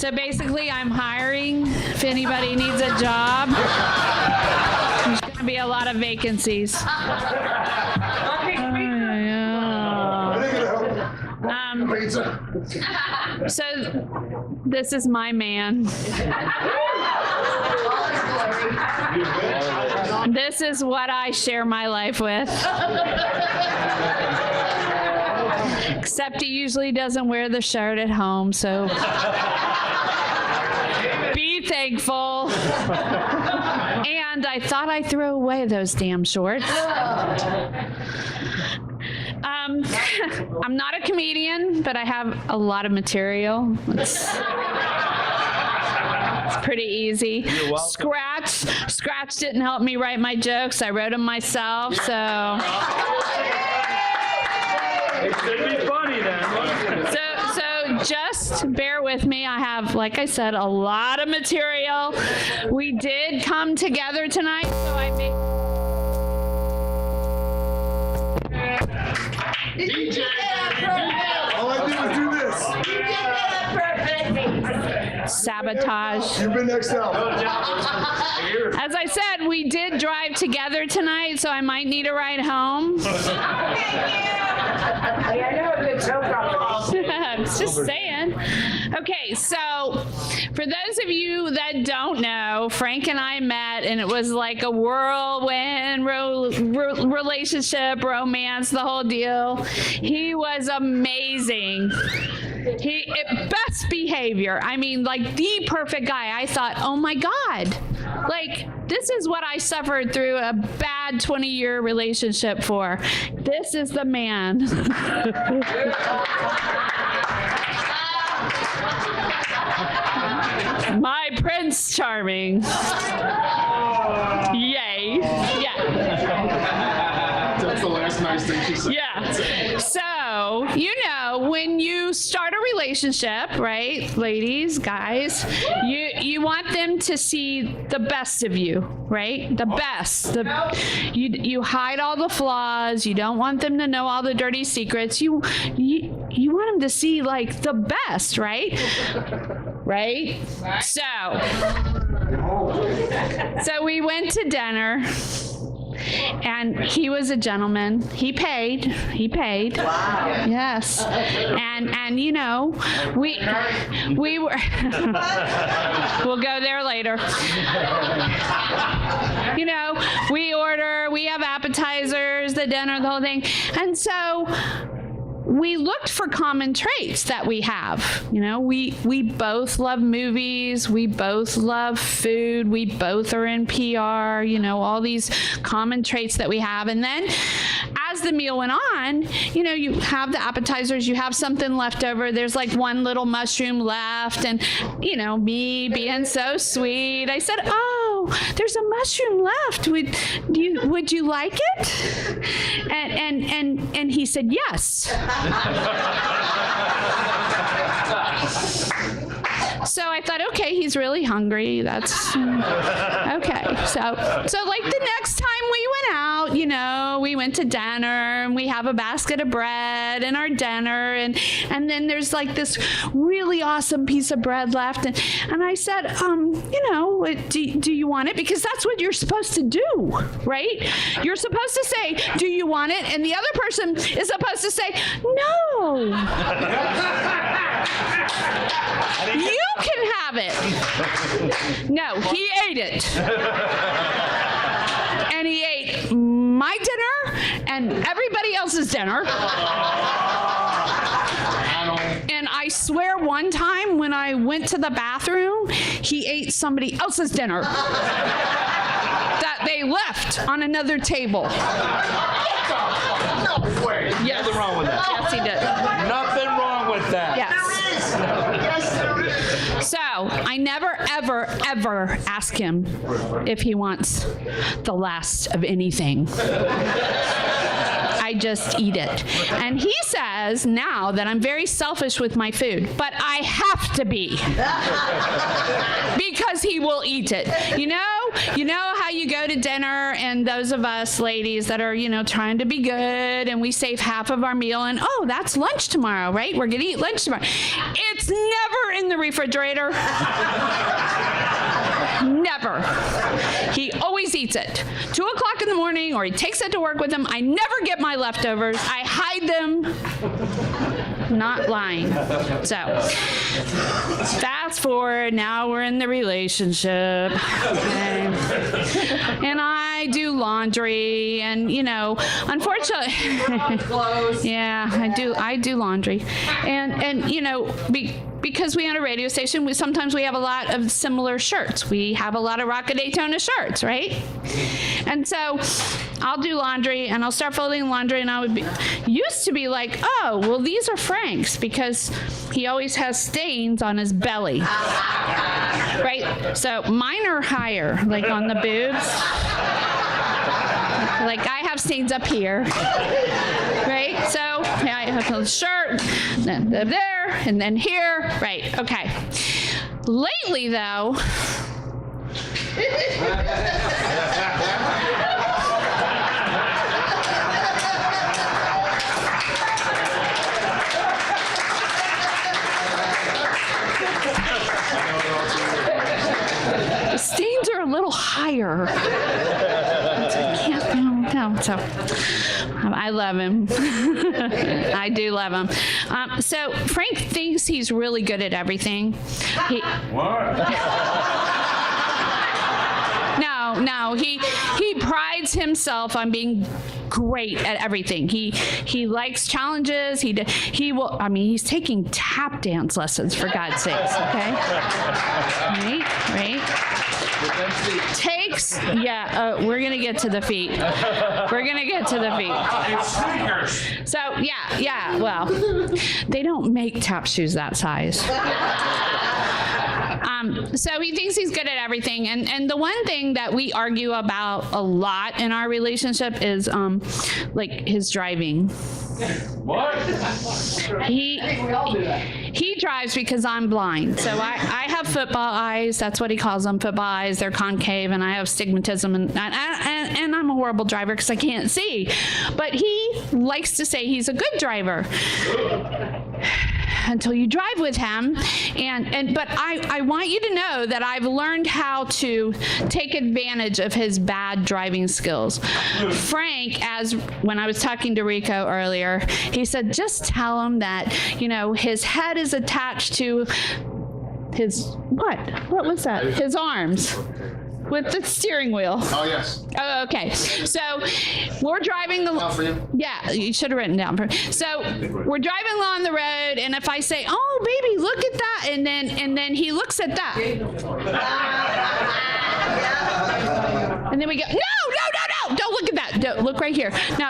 So basically, I'm hiring. If anybody needs a job, there's going to be a lot of vacancies. So this is my man. This is what I share my life with. Except he usually doesn't wear the shirt at home, so be thankful. And I thought I threw away those damn shorts. I'm not a comedian, but I have a lot of material. It's pretty easy. Scratch didn't help me write my jokes. I wrote them myself, so. It should be funny then. So just bear with me. I have, like I said, a lot of material. We did come together tonight, so I made. DJ! All I did was do this. You did that perfect. Sabotage. You've been next out. As I said, we did drive together tonight, so I might need a ride home. I know a good joke company. I'm just saying. Okay, so for those of you that don't know, Frank and I met, and it was like a whirlwind relationship, romance, the whole deal. He was amazing. Best behavior. I mean, like the perfect guy. I thought, oh my God, like this is what I suffered through a bad 20-year relationship for. This is the man. My Prince Charming. Yay. Yeah. That's the last nice thing she said. Yeah. So, when you start a relationship, right, ladies, guys, you want them to see the best of you, right? The best. You hide all the flaws. You don't want them to know all the dirty secrets. You want them to see like the best, right? Right? So we went to dinner. And he was a gentleman. He paid. Wow. Yes. And we were we'll go there later. We have appetizers, the dinner, the whole thing. And so we looked for common traits that we have. We both love movies. We both love food. We both are in PR, all these common traits that we have. And then as the meal went on, you have the appetizers, you have something left over. There's like one little mushroom left. And, me being so sweet, I said, oh, there's a mushroom left. Would you like it? And he said, yes. So I thought, okay, he's really hungry. That's okay. So like the next time we went out, we went to dinner and we have a basket of bread and our dinner and then there's like this really awesome piece of bread left and I said, do you want it? Because that's what you're supposed to do, right? You're supposed to say, do you want it? And the other person is supposed to say, no. You can have it. No, he ate it. And he ate my dinner and everybody else's dinner. And I swear one time when I went to the bathroom, he ate somebody else's dinner that they left on another table. No way. Yes. Nothing wrong with that. Yes, he did. Nothing wrong with that. Yes. So I never, ever, ever ask him if he wants the last of anything. I just eat it. And he says now that I'm very selfish with my food, but I have to be because he will eat it. you know how you go to dinner, and those of us ladies that are, trying to be good, and we save half of our meal, and that's lunch tomorrow, right? We're gonna eat lunch tomorrow. It's never in the refrigerator. Never. He always eats it. 2 o'clock in the morning, or he takes it to work with him. I never get my leftovers. I hide them. Not lying. So, fast forward, now we're in the relationship. Okay. And I do laundry, and unfortunately, yeah, I do laundry. And because we own a radio station, sometimes we have a lot of similar shirts. We have a lot of Rock of Daytona shirts, right? And so I'll do laundry, and I'll start folding laundry, and I would used to be like, oh, well, these are Frank's because he always has stains on his belly, right? So mine are higher, like on the boobs. Like I have stains up here, right? So yeah, I have a shirt, then there, and then here, right? Okay. Lately, though, the stains are a little higher. So I love him. I do love him. So Frank thinks he's really good at everything. No, he prides himself on being great at everything. He likes challenges. He will. I mean, he's taking tap dance lessons, for God's sakes. Okay. Right. Takes. Yeah. We're gonna get to the feet. We're gonna get to the feet. So yeah. Well, they don't make tap shoes that size. So he thinks he's good at everything. And the one thing that we argue about a lot in our relationship is like his driving. What? He drives because I'm blind. So I have football eyes. That's what he calls them, football eyes. They're concave, and I have stigmatism, and I'm a horrible driver because I can't see. But he likes to say he's a good driver until you drive with him. But I want you to know that I've learned how to take advantage of his bad driving skills. Frank, as when I was talking to Rico earlier, he said, just tell him that, his head is attached to his, what was that? His arms. With the steering wheel. Oh, yes. Oh, okay. So we're driving yeah, you should have written down. So we're driving along the road, and if I say, "Oh, baby, look at that," and then he looks at that, and then we go, "No, don't look at that. Don't look right here. No."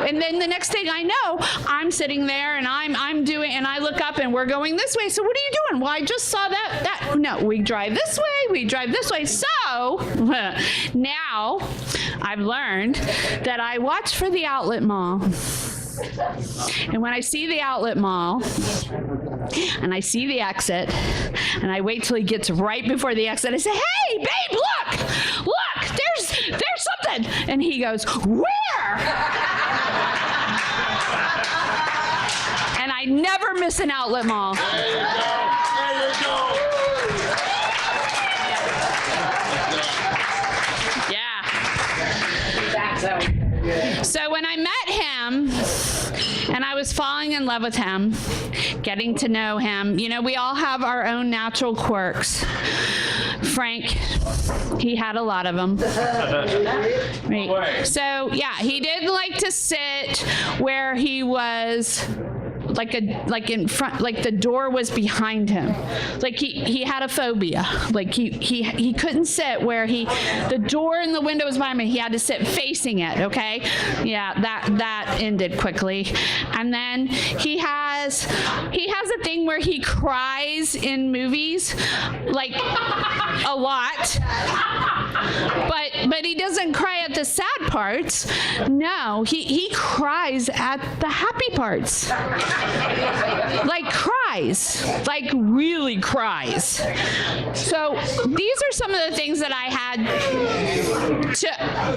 And then the next thing I know, I'm sitting there, and I'm doing, and I look up, and we're going this way. So what are you doing? Well, I just saw that. No, we drive this way. We drive this way. So now I've learned that I watch for the outlet mall. And when I see the outlet mall and I see the exit and I wait till he gets right before the exit, I say, "Hey, babe, look, there's something." And he goes, "Where?" And I never miss an outlet mall. There you go. So when I met him and I was falling in love with him, getting to know him, we all have our own natural quirks. Frank, he had a lot of them. Right. So yeah, he didn't like to sit where he was like in front, like the door was behind him. Like he had a phobia. Like he couldn't sit where the door and the window was behind him. He had to sit facing it. Okay, yeah, that ended quickly. And then he has a thing where he cries in movies, like a lot. But he doesn't cry at the sad parts. No, he cries at the happy parts. like cries, like really cries. So these are some of the things that I had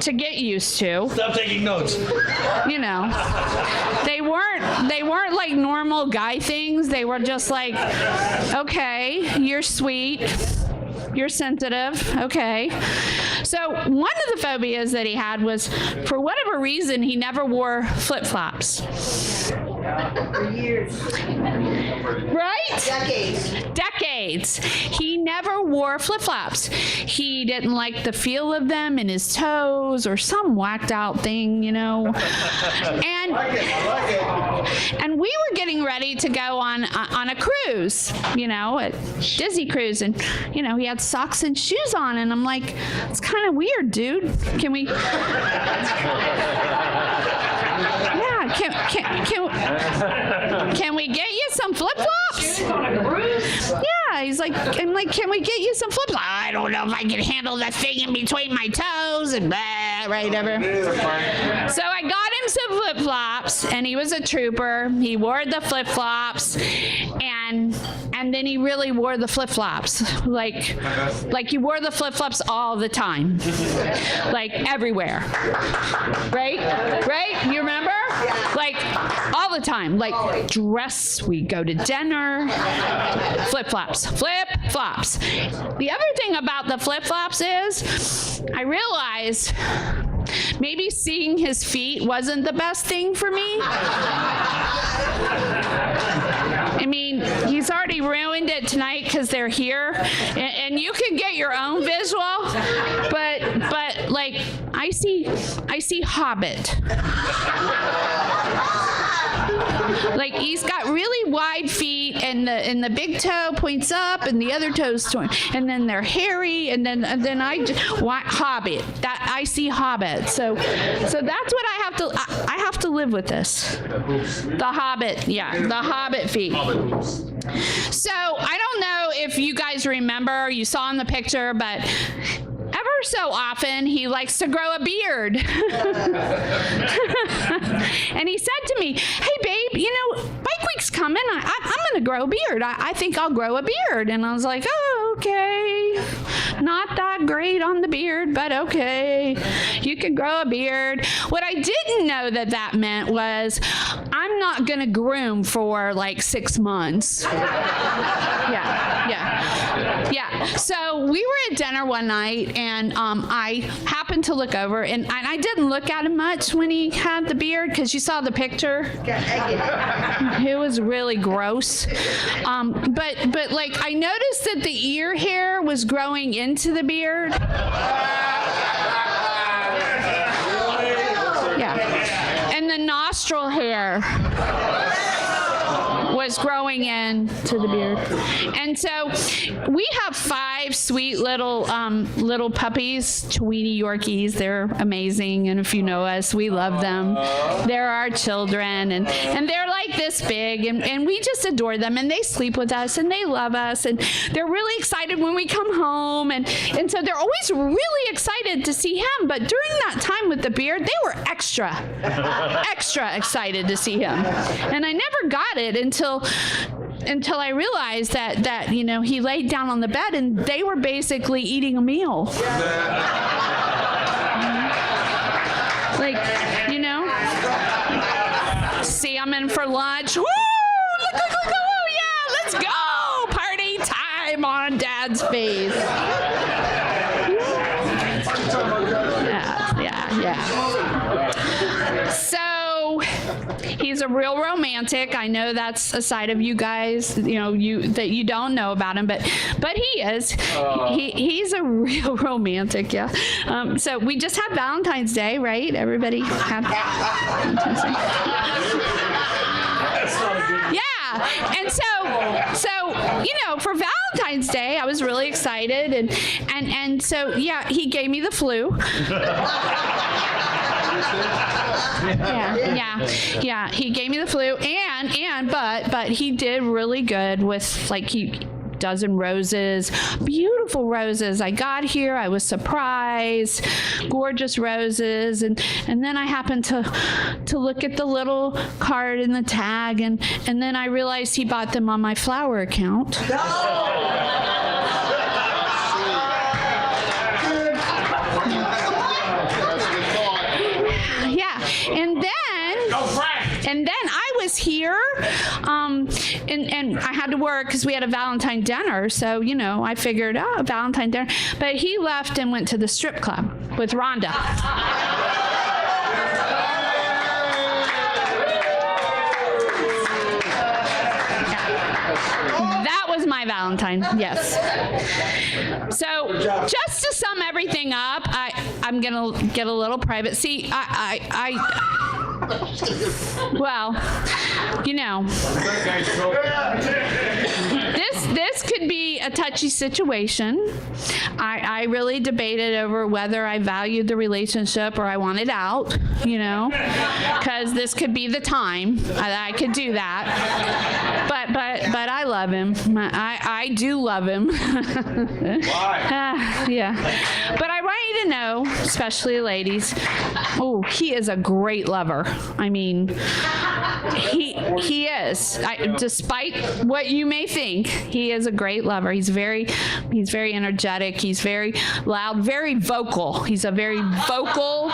to get used to. Stop taking notes. You know, they weren't like normal guy things. They were just like, okay, you're sweet, you're sensitive, okay. So one of the phobias that he had was, for whatever reason, he never wore flip-flops. For years. Right? Decades. He never wore flip-flops. He didn't like the feel of them in his toes or some whacked out thing, you know. And we were getting ready to go on a cruise, you know, a Disney cruise, and you know, he had socks and shoes on, and I'm like, it's kind of weird, dude. Can we? Yeah, can we get you some flip-flops? Yeah, he's like, I'm like, can we get you some flip-flops? I don't know if I can handle that thing in between my toes and blah, right, ever. So I got him some flip-flops, and he was a trooper. He wore the flip-flops, and then he really wore the flip-flops. Like he wore the flip-flops all the time. Like everywhere. Right? You remember? Like all the time. Like dress, we go to dinner, flip-flops. The other thing about the flip-flops is I realized maybe seeing his feet wasn't the best thing for me. I mean, he's already ruined it tonight because they're here, and you can get your own visual, but like I see Hobbit. Like he's got really wide feet, and the big toe points up, and the other toes torn, and then they're hairy, and then Hobbit. That I see Hobbit. So that's what I have to live with this. The Hobbit, the Hobbit feet. So I don't know if you guys remember, you saw in the picture, but ever so often he likes to grow a beard. And he said to me, hey babe, you know, bike week's coming. I'm going to grow a beard. I think I'll grow a beard. And I was like, oh, okay. Not that great on the beard, but okay. You can grow a beard. What I didn't know that meant was I'm not going to groom for like 6 months. Yeah. So we were at dinner one night, and I happened to look over, and I didn't look at him much when he had the beard, because you saw the picture. It was really gross. But like I noticed that the ear hair was growing into the beard. Yeah. And the nostril hair was growing into the beard. And so we have 5 sweet little puppies, Tweety Yorkies. They're amazing, and if you know us, we love them. They're our children, and they're like this big, and we just adore them, and they sleep with us, and they love us, and they're really excited when we come home, and so they're always really excited to see him. But during that time with the beard, they were extra excited to see him, and I never got it until I realized that you know, he laid down on the bed and they were basically eating a meal. Like, you know, see, I'm in for lunch. Woo! Look, oh yeah, let's go! Party time on Dad's face. Yeah. So he's a real romantic. I know that's a side of you guys, you know, that you don't know about him, but he is. He's a real romantic, yeah. So we just had Valentine's Day, right? Everybody had Valentine's Day. Yeah, and so you know, for Valentine's Day, I was really excited, and so yeah, he gave me the flu. Yeah, he gave me the flu, but he did really good with, like, he dozen roses, beautiful roses. I got here, I was surprised, gorgeous roses, and then I happened to look at the little card in the tag, and then I realized he bought them on my flower account. Yeah, and then I was here, and I had to work because we had a Valentine dinner. So, I figured, Valentine dinner. But he left and went to the strip club with Rhonda. That was my Valentine, yes. So just to sum everything up, I'm going to get a little private. See, well, this could be a touchy situation. I really debated over whether I valued the relationship or I wanted out, because this could be the time I could do that. But I love him. I do love him. Why? Yeah. But I want you to know, especially ladies, he is a great lover. I mean, he is. Despite what you may think, he is a great lover. He's very energetic. He's very loud, very vocal. He's a vocal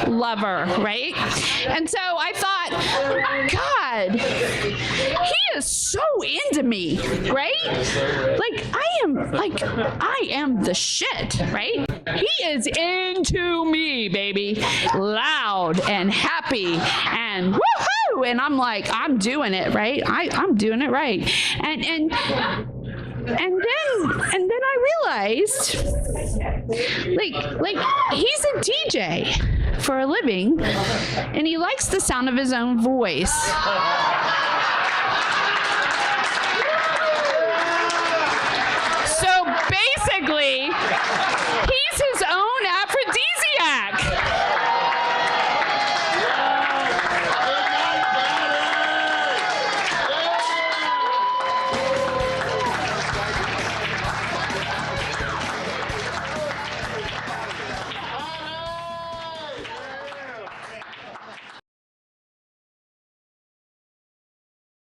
lover, right? And so I thought, God, he is so into me, right? I am the shit, right? He is into me, baby. Loud and happy and woohoo! And I'm like, I'm doing it, right? I'm doing it right. And then I realized, he's a DJ for a living, and he likes the sound of his own voice.